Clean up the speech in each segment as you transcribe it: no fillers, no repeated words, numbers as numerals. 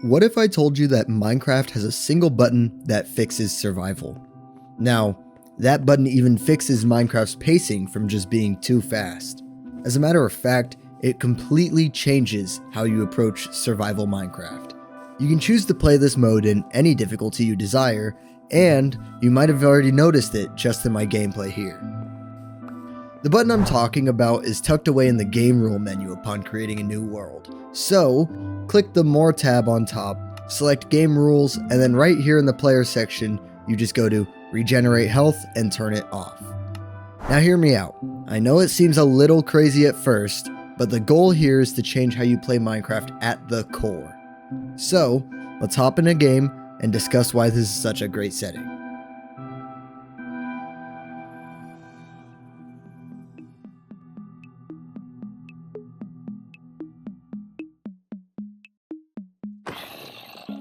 What if I told you that Minecraft has a single button that fixes survival? Now, that button even fixes Minecraft's pacing from just being too fast. As a matter of fact, it completely changes how you approach survival Minecraft. You can choose to play this mode in any difficulty you desire, and you might have already noticed it just in my gameplay here. The button I'm talking about is tucked away in the game rule menu upon creating a new world. So, click the More tab on top, select Game Rules, and then right here in the Player section, you just go to Regenerate Health and turn it off. Now hear me out. I know it seems a little crazy at first, but the goal here is to change how you play Minecraft at the core. So, let's hop in a game and discuss why this is such a great setting.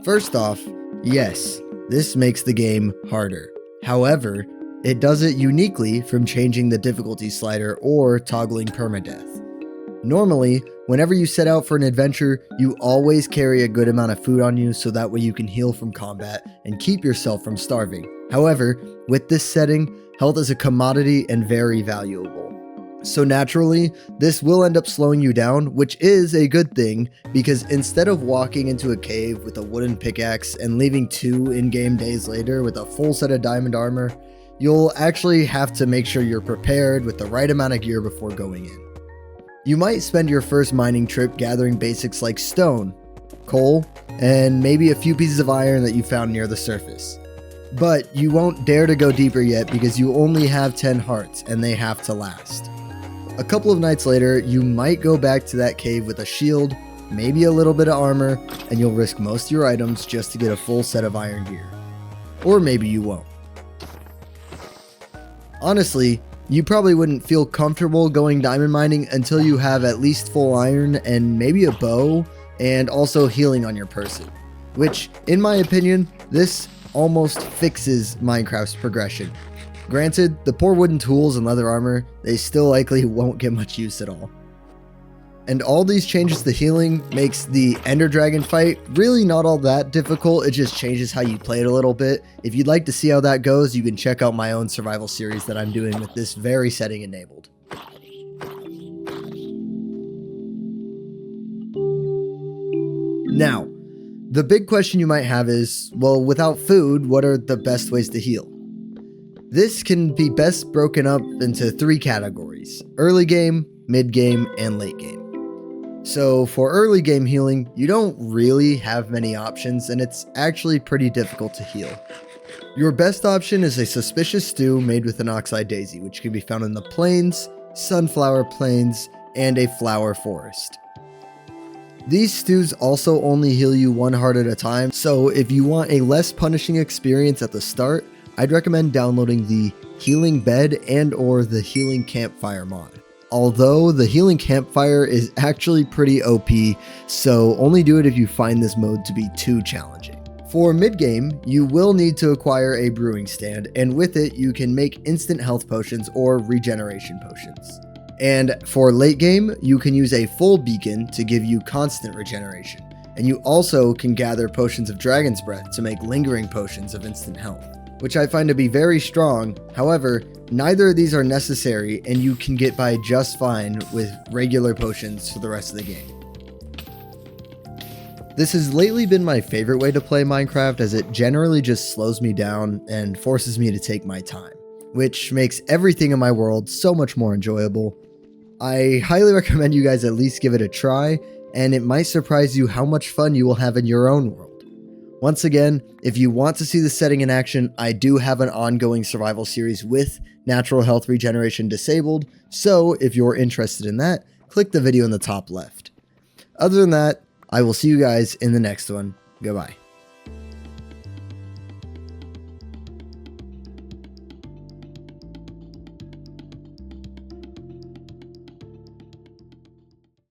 First off, yes, this makes the game harder. However, it does it uniquely from changing the difficulty slider or toggling permadeath. Normally, whenever you set out for an adventure, you always carry a good amount of food on you so that way you can heal from combat and keep yourself from starving. However, with this setting, health is a commodity and very valuable. So naturally, this will end up slowing you down, which is a good thing, because instead of walking into a cave with a wooden pickaxe and leaving 2 in-game days later with a full set of diamond armor, you'll actually have to make sure you're prepared with the right amount of gear before going in. You might spend your first mining trip gathering basics like stone, coal, and maybe a few pieces of iron that you found near the surface. But you won't dare to go deeper yet because you only have 10 hearts and they have to last. A couple of nights later, you might go back to that cave with a shield, maybe a little bit of armor, and you'll risk most of your items just to get a full set of iron gear. Or maybe you won't. Honestly, you probably wouldn't feel comfortable going diamond mining until you have at least full iron and maybe a bow, and also healing on your person. Which, in my opinion, this almost fixes Minecraft's progression. Granted, the poor wooden tools and leather armor, they still likely won't get much use at all. And all these changes to healing makes the Ender Dragon fight really not all that difficult, it just changes how you play it a little bit. If you'd like to see how that goes, you can check out my own survival series that I'm doing with this very setting enabled. Now, the big question you might have is, well, without food, what are the best ways to heal? This can be best broken up into 3 categories: early game, mid game, and late game. So for early game healing, you don't really have many options and it's actually pretty difficult to heal. Your best option is a suspicious stew made with an oxeye daisy, which can be found in the plains, sunflower plains, and a flower forest. These stews also only heal you 1 heart at a time, so if you want a less punishing experience at the start, I'd recommend downloading the Healing Bed and or the Healing Campfire mod. Although the Healing Campfire is actually pretty OP, so only do it if you find this mode to be too challenging. For mid-game, you will need to acquire a brewing stand, and with it you can make instant health potions or regeneration potions. And for late game, you can use a full beacon to give you constant regeneration. And you also can gather potions of Dragon's Breath to make lingering potions of instant health, which I find to be very strong. However, neither of these are necessary and you can get by just fine with regular potions for the rest of the game. This has lately been my favorite way to play Minecraft as it generally just slows me down and forces me to take my time, which makes everything in my world so much more enjoyable. I highly recommend you guys at least give it a try, and it might surprise you how much fun you will have in your own world. Once again, if you want to see the setting in action, I do have an ongoing survival series with natural health regeneration disabled, so if you're interested in that, click the video in the top left. Other than that, I will see you guys in the next one. Goodbye.